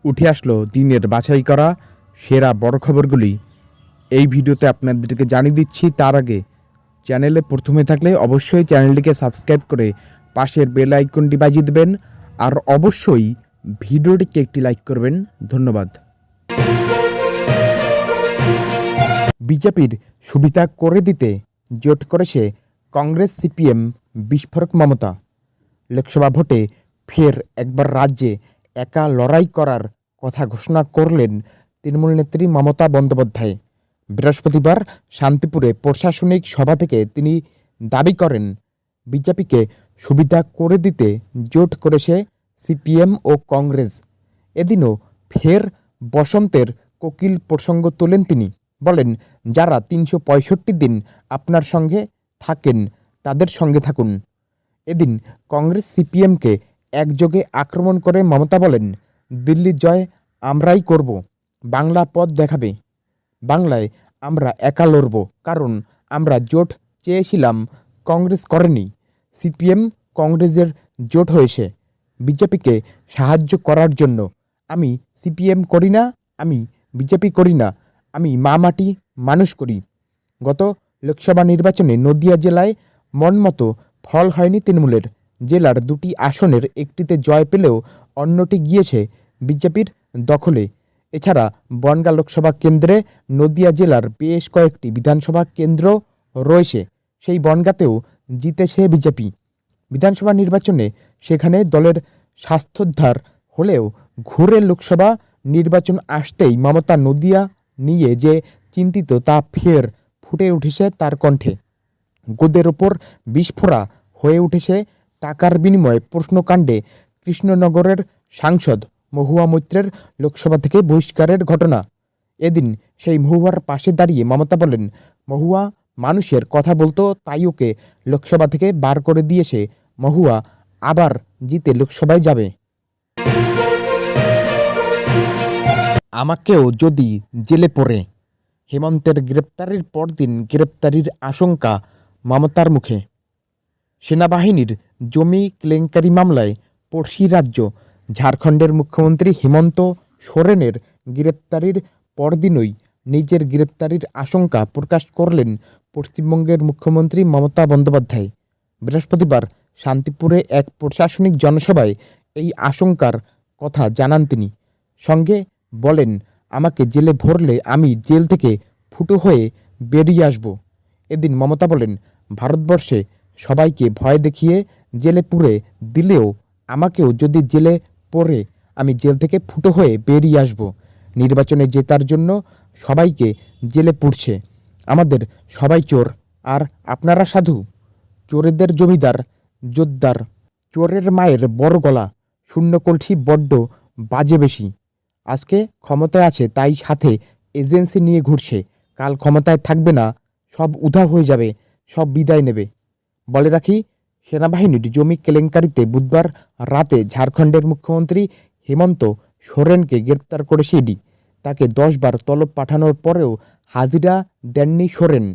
উঠে আসলো দিনের বাছাই করা সেরা বড় খবরগুলি। এই ভিডিওতে আপনাদেরকে জানিয়ে দিচ্ছি। তার আগে চ্যানেলে প্রথমে থাকলে অবশ্যই চ্যানেলটিকে সাবস্ক্রাইব করে পাশের বেল আইকনটি বাজিয়ে দেবেন, আর অবশ্যই ভিডিওটিকে একটি লাইক করবেন। ধন্যবাদ। বিজেপির সুবিধা করে দিতে জোট করেছে কংগ্রেস, সিপিএম, বিস্ফোরক মমতা। লোকসভা ভোটে ফের একবার রাজ্যে একা লড়াই করার কথা ঘোষণা করলেন তৃণমূল নেত্রী মমতা বন্দ্যোপাধ্যায়। বৃহস্পতিবার শান্তিপুরে প্রশাসনিক সভা থেকে তিনি দাবি করেন, বিজেপিকে সুবিধা করে দিতে জোট করেছে সিপিএম ও কংগ্রেস। এদিনও ফের বসন্তের কোকিল প্রসঙ্গ তোলেন তিনি। বলেন, যারা ৩৬৫ দিন আপনার সঙ্গে থাকেন তাদের সঙ্গে থাকুন। এদিন কংগ্রেস সিপিএমকে একযোগে আক্রমণ করে মমতা বলেন, দিল্লি জয় আমরাই করব, বাংলা পথ দেখাবে। বাংলায় আমরা একা লড়ব, কারণ আমরা জোট চেয়েছিলাম, কংগ্রেস করেনি। সিপিএম কংগ্রেসের জোট হয়েছে বিজেপিকে সাহায্য করার জন্য। আমি সিপিএম করি না, আমি বিজেপি করি না, আমি মা মাটি মানুষ করি। গত লোকসভা নির্বাচনে নদিয়া জেলায় মনমতো ফল হয়নি তৃণমূলের। জেলার 2টি আসনের একটিতে জয় পেলেও অন্যটি গিয়েছে বিজেপির দখলে। এছাড়া বনগাঁ লোকসভা কেন্দ্রে নদিয়া জেলার বেশ কয়েকটি বিধানসভা কেন্দ্র রয়েছে, সেই বনগাঁতেও জিতেছে বিজেপি। বিধানসভা নির্বাচনে সেখানে দলের স্বাস্থ্যোদ্ধার হলেও ঘুরে লোকসভা নির্বাচন আসতেই মমতা নদিয়া নিয়ে যে চিন্তিত তা ফের ফুটে উঠেছে তার কণ্ঠে। গোদের ওপর বিস্ফোরা হয়ে উঠেছে টাকার বিনিময়ে প্রশ্নকাণ্ডে কৃষ্ণনগরের সাংসদ মহুয়া মৈত্রের লোকসভা থেকে বহিষ্কারের ঘটনা। এদিন সেই মহুয়ার পাশে দাঁড়িয়ে মমতা বলেন, মহুয়া মানুষের কথা বলতো, তাই ওকে লোকসভা থেকে বার করে দিয়েছে। মহুয়া আবার জিতে লোকসভায় যাবে। আমাকেও যদি জেলে পড়ে। হেমন্তের গ্রেপ্তারির পরদিন গ্রেপ্তারির আশঙ্কা মমতার মুখে। সেনাবাহিনীর জমি কেলেঙ্কারি মামলায় পড়শি রাজ্য ঝাড়খণ্ডের মুখ্যমন্ত্রী হেমন্ত সোরেনের গ্রেপ্তারির পরদিনই নিজের গ্রেপ্তারির আশঙ্কা প্রকাশ করলেন পশ্চিমবঙ্গের মুখ্যমন্ত্রী মমতা বন্দ্যোপাধ্যায়। বৃহস্পতিবার শান্তিপুরে এক প্রশাসনিক জনসভায় এই আশঙ্কার কথা জানান তিনি। সঙ্গে বলেন, আমাকে জেলে ভরলে আমি জেল থেকে ফুটো হয়ে বেরিয়ে আসব। এদিন মমতা বলেন, ভারতবর্ষে সবাইকে ভয় দেখিয়ে জেলে পুরে দিলেও আমাকেও যদি জেলে পড়ে আমি জেল থেকে ফুটো হয়ে বেরিয়ে আসব। নির্বাচনে জেতার জন্য সবাইকে জেলে পুড়ছে। আমাদের সবাই চোর, আর আপনারা সাধু। চোরেদের জমিদার জোদ্দার, চোরের মায়ের বড় গলা, শূন্য কলসি বড্ড বাজে বেশি। আজকে ক্ষমতায় আছে তাই সাথে এজেন্সি নিয়ে ঘুরছে, কাল ক্ষমতায় থাকবে না, সব উধাও হয়ে যাবে, সব বিদায় নেবে। বলে রাখি, সেনাবাহিনীর জমি কেলেঙ্কারিতে বুধবার রাতে ঝাড়খণ্ডের মুখ্যমন্ত্রী হেমন্ত সোরেনকে গ্রেপ্তার করেছে ইডি। তাকে 10 বার তলব পাঠানোর পরেও হাজিরা দেননি সোরেন।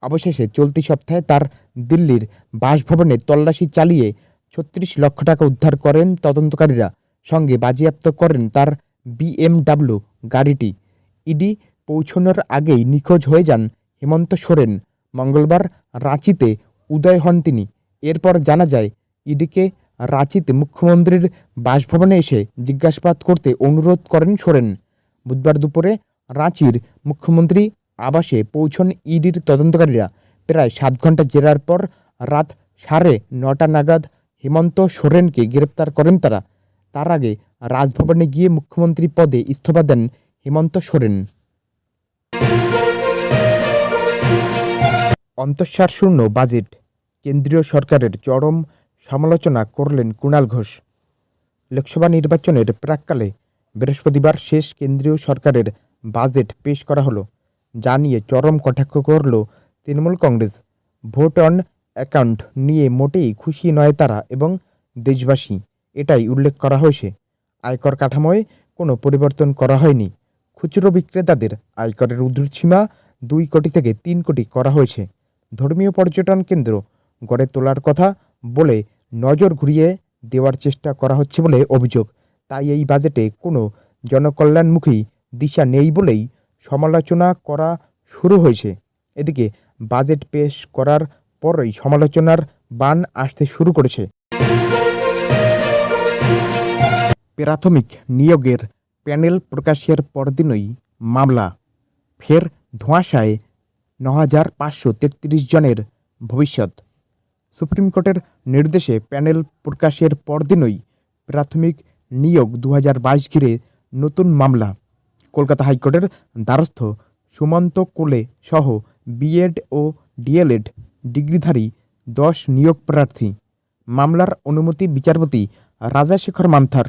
অবশেষে চলতি সপ্তাহে তার দিল্লির বাসভবনে তল্লাশি চালিয়ে 36 লক্ষ টাকা উদ্ধার করেন তদন্তকারীরা। সঙ্গে বাজেয়াপ্ত করেন তার BMW গাড়িটি। ইডি পৌঁছানোর আগেই নিখোঁজ হয়ে যান হেমন্ত সোরেন। মঙ্গলবার রাঁচিতে উদয় হন তিনি। এরপর জানা যায়, ইডিকে রাঁচিতে মুখ্যমন্ত্রীর বাসভবনে এসে জিজ্ঞাসাবাদ করতে অনুরোধ করেন সোরেন। বুধবার দুপুরে রাঁচির মুখ্যমন্ত্রী আবাসে পৌঁছন ইডির তদন্তকারীরা। প্রায় 7 ঘন্টা জেরার পর রাত 9:30 নাগাদ হেমন্ত সোরেনকে গ্রেপ্তার করেন তারা। তার আগে রাজভবনে গিয়ে মুখ্যমন্ত্রী পদে ইস্তফা দেন হেমন্ত সোরেন। অন্তঃসারশূন্য বাজেট, কেন্দ্রীয় সরকারের চরম সমালোচনা করলেন কুণাল ঘোষ। লোকসভা নির্বাচনের প্রাক্কালে বৃহস্পতিবার শেষ কেন্দ্রীয় সরকারের বাজেট পেশ করা হলো, যা নিয়ে চরম কটাক্ষ করল Trinamool Congress. Vote on account নিয়ে মোটেই খুশি নয় তারা এবং দেশবাসী, এটাই উল্লেখ করা হয়েছে। আয়কর কাঠামোয় কোনো পরিবর্তন করা হয়নি। খুচরো বিক্রেতাদের আয়করের ঊর্ধ্বসীমা 2 কোটি থেকে 3 কোটি করা হয়েছে। ধর্মীয় পর্যটন কেন্দ্র গড়ে তোলার কথা বলে নজর ঘুরিয়ে দেওয়ার চেষ্টা করা হচ্ছে বলে অভিযোগ। তাই এই বাজেটে কোনো জনকল্যাণমুখী দিশা নেই বলেই সমালোচনা করা শুরু হয়েছে। এদিকে বাজেট পেশ করার পরই সমালোচনার বাণ আসতে শুরু করেছে। প্রাথমিক নিয়োগের প্যানেল প্রকাশের পরদিনই মামলা, ফের ধোঁয়াশায় ৯,৫৩৩ জনের ভবিষ্যৎ। সুপ্রিম কোর্টের নির্দেশে প্যানেল প্রকাশের পরদিনই প্রাথমিক নিয়োগ ২০২২ ঘিরে নতুন মামলা। কলকাতা হাইকোর্টের দ্বারস্থ সুমন্ত কোলে সহ বিএড ও ডিএলএড ডিগ্রিধারী ১০ নিয়োগ প্রার্থী। মামলার অনুমতি বিচারপতি রাজাশেখর মান্থার।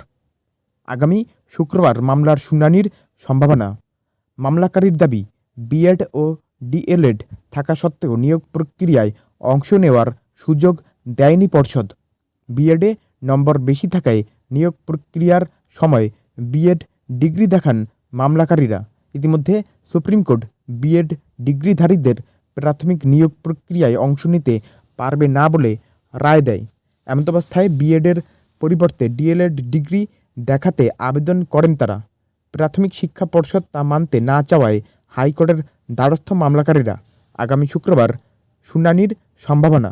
আগামী শুক্রবার মামলার শুনানির সম্ভাবনা। মামলাকারীর দাবি, বিএড ও ডিএলএড থাকা সত্ত্বেও নিয়োগ প্রক্রিয়ায় অংশ নেওয়ার সুযোগ দেয়নি পর্ষদ। বিএডে নম্বর বেশি থাকায় নিয়োগ প্রক্রিয়ার সময় বিএড ডিগ্রি দেখান মামলাকারীরা। ইতিমধ্যে সুপ্রিম কোর্ট বিএড ডিগ্রিধারীদের প্রাথমিক নিয়োগ প্রক্রিয়ায় অংশ নিতে পারবে না বলে রায় দেয়। এমতাবস্থায় বিএডের পরিবর্তে ডিএলএড ডিগ্রি দেখাতে আবেদন করেন তারা। প্রাথমিক শিক্ষা পর্ষদ তা মানতে না চাওয়ায় হাইকোর্টের দ্বারস্থ মামলাকারীরা। আগামী শুক্রবার শুনানির সম্ভাবনা।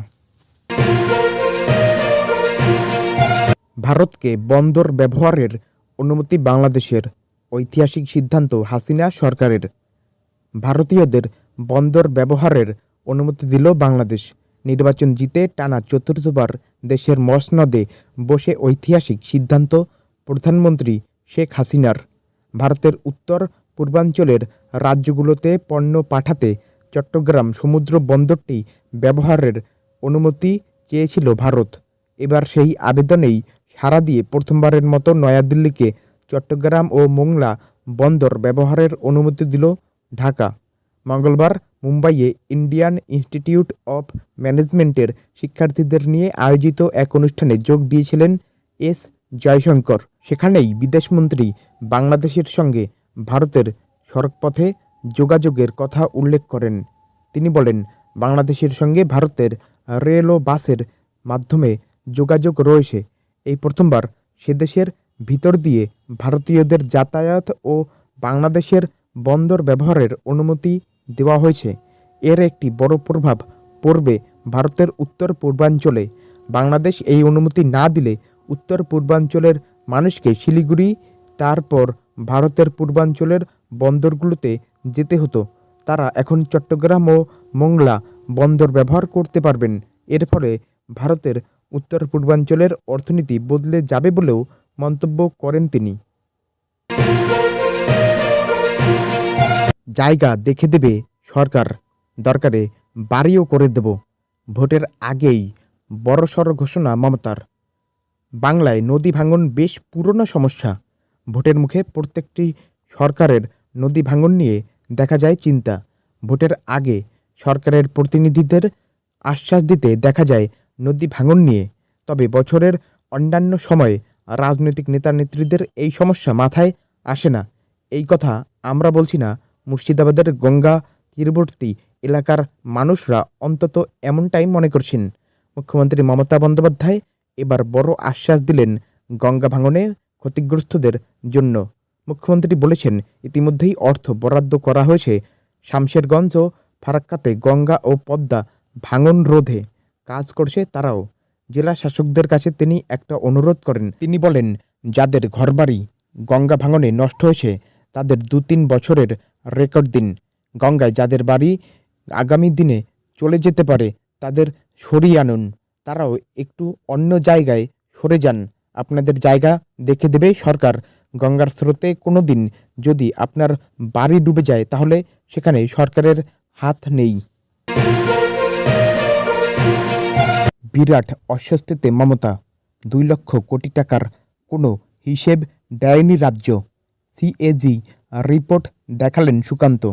ভারতকে বন্দর ব্যবহারের অনুমতি বাংলাদেশের, ঐতিহাসিক সিদ্ধান্ত হাসিনা সরকারের। ভারতীয়দের বন্দর ব্যবহারের অনুমতি দিল বাংলাদেশ। নির্বাচন জিতে টানা চতুর্থবার দেশের মসনদে বসে ঐতিহাসিক সিদ্ধান্ত প্রধানমন্ত্রী শেখ হাসিনার। ভারতের উত্তর পূর্বাঞ্চলের রাজ্যগুলোতে পণ্য পাঠাতে চট্টগ্রাম সমুদ্র বন্দরটি ব্যবহারের অনুমতি চেয়েছিল ভারত। এবার সেই আবেদনেই সাড়া দিয়ে প্রথমবারের মতো নয়াদিল্লিকে চট্টগ্রাম ও মোংলা বন্দর ব্যবহারের অনুমতি দিল ঢাকা। মঙ্গলবার মুম্বাইয়ে ইন্ডিয়ান ইনস্টিটিউট অফ ম্যানেজমেন্টের শিক্ষার্থীদের নিয়ে আয়োজিত এক অনুষ্ঠানে যোগ দিয়েছিলেন এস জয়শঙ্কর। সেখানেই বিদেশমন্ত্রী বাংলাদেশের সঙ্গে ভারতের সড়কপথে যোগাযোগের কথা উল্লেখ করেন। তিনি বলেন, বাংলাদেশের সঙ্গে ভারতের রেল ও বাসের মাধ্যমে যোগাযোগ রয়েছে। এই প্রথমবার সেদেশের ভিতর দিয়ে ভারতীয়দের যাতায়াত ও বাংলাদেশের বন্দর ব্যবহারের অনুমতি দেওয়া হয়েছে। এর একটি বড় প্রভাব পড়বে ভারতের উত্তর পূর্বাঞ্চলে। বাংলাদেশ এই অনুমতি না দিলে উত্তর পূর্বাঞ্চলের মানুষকে শিলিগুড়ি, তারপর ভারতের পূর্বাঞ্চলের বন্দরগুলোতে যেতে হতো। তারা এখন চট্টগ্রাম ও মোংলা বন্দর ব্যবহার করতে পারবেন। এর ফলে ভারতের উত্তর পূর্বাঞ্চলের অর্থনীতি বদলে যাবে বলেও মন্তব্য করেন তিনি। জায়গা দেখে দেবে সরকার, দরকারে বাড়িও করে দেব। ভোটের আগেই বড়সড় ঘোষণা মমতার। বাংলায় নদী ভাঙন বেশ পুরনো সমস্যা। ভোটের মুখে প্রত্যেকটি সরকারের নদী ভাঙন নিয়ে দেখা যায় চিন্তা। ভোটের আগে সরকারের প্রতিনিধিদের আশ্বাস দিতে দেখা যায় নদী ভাঙন নিয়ে। তবে বছরের অন্যান্য সময়ে রাজনৈতিক নেতা নেত্রীদের এই সমস্যা মাথায় আসে না। এই কথা আমরা বলছি না, মুর্শিদাবাদের গঙ্গা তীরবর্তী এলাকার মানুষরা অন্তত এমনটাই মনে করছেন। মুখ্যমন্ত্রী মমতা বন্দ্যোপাধ্যায় এবার বড় আশ্বাস দিলেন গঙ্গা ভাঙনে ক্ষতিগ্রস্তদের জন্য। মুখ্যমন্ত্রী বলেছেন, ইতিমধ্যেই অর্থ বরাদ্দ করা হয়েছে। শামশেরগঞ্জ ও ফারাক্কাতে গঙ্গা ও পদ্মা ভাঙন রোধে কাজ করছে তারাও। জেলা শাসকদের কাছে তিনি একটা অনুরোধ করেন। তিনি বলেন, যাদের ঘরবাড়ি গঙ্গা ভাঙনে নষ্ট হয়েছে তাদের ২-৩ বছরের রেকর্ড দিন। গঙ্গায় যাদের বাড়ি আগামী দিনে চলে যেতে পারে তাদের সরিয়ে আনুন। তারাও একটু অন্য জায়গায় সরে যান। আপনাদের জায়গা দেখে দেবে সরকার। গঙ্গার স্রোতে কোনো দিন যদি আপনার বাড়ি ডুবে যায় তাহলে সেখানে সরকারের হাত নেই। বিরাট অস্বস্তিতে মমতা। ২ লক্ষ কোটি টাকার কোনো হিসেব দেয়নি রাজ্য। সিএজি রিপোর্ট দেখালেন সুকান্ত।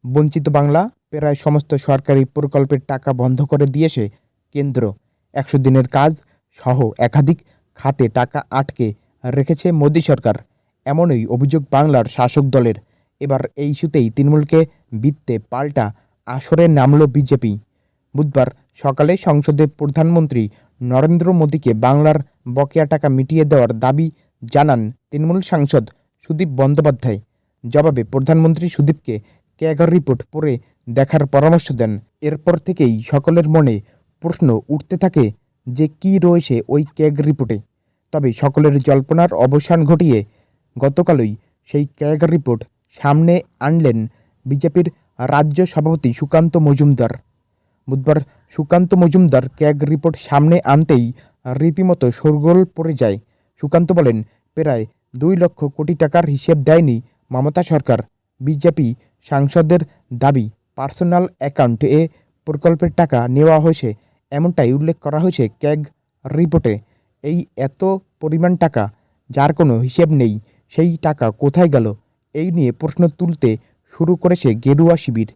বঞ্চিত বাংলা, প্রায় সমস্ত সরকারি প্রকল্পের টাকা বন্ধ করে দিয়েছে কেন্দ্র। ১০০ দিনের কাজ সহ একাধিক খাতে টাকা আটকে রেখেছে মোদী সরকার। এমনই অভিযোগ বাংলার শাসক দলের। এবার এই ইস্যুতেই তৃণমূলকে বিত্তে পাল্টা আসরে নামল বিজেপি। বুধবার সকালে সংসদে প্রধানমন্ত্রী নরেন্দ্র মোদীকে বাংলার বকেয়া টাকা মিটিয়ে দেওয়ার দাবি জানান তৃণমূল সাংসদ সুদীপ বন্দ্যোপাধ্যায়। জবাবে প্রধানমন্ত্রী সুদীপকে ক্যাগ রিপোর্ট পড়ে দেখার পরামর্শ দেন। এরপর থেকেই সকলের মনে প্রশ্ন উঠতে থাকে যে কী রয়েছে ওই ক্যাগ রিপোর্টে। তবে সকলের জল্পনার অবসান ঘটিয়ে গতকালই সেই ক্যাগ রিপোর্ট সামনে আনলেন বিজেপির রাজ্য সভাপতি সুকান্ত মজুমদার। বুধবার সুকান্ত মজুমদার ক্যাগ রিপোর্ট সামনে আনতেই রীতিমতো শোরগোল পড়ে যায়। সুকান্ত বলেন, প্রায় 2 লক্ষ কোটি টাকার হিসেব দেয়নি মমতা সরকার। বিজেপি সাংসদের দাবি, পার্সোনাল অ্যাকাউন্টে এ প্রকল্পের টাকা নেওয়া হয়েছে, এমনটাই উল্লেখ করা হয়েছে ক্যাগ রিপোর্টে। এই এত পরিমাণ টাকা যার কোনো হিসেব নেই, সেই টাকা কোথায় গেল, এই নিয়ে প্রশ্ন তুলতে শুরু করেছে গেরুয়া শিবির।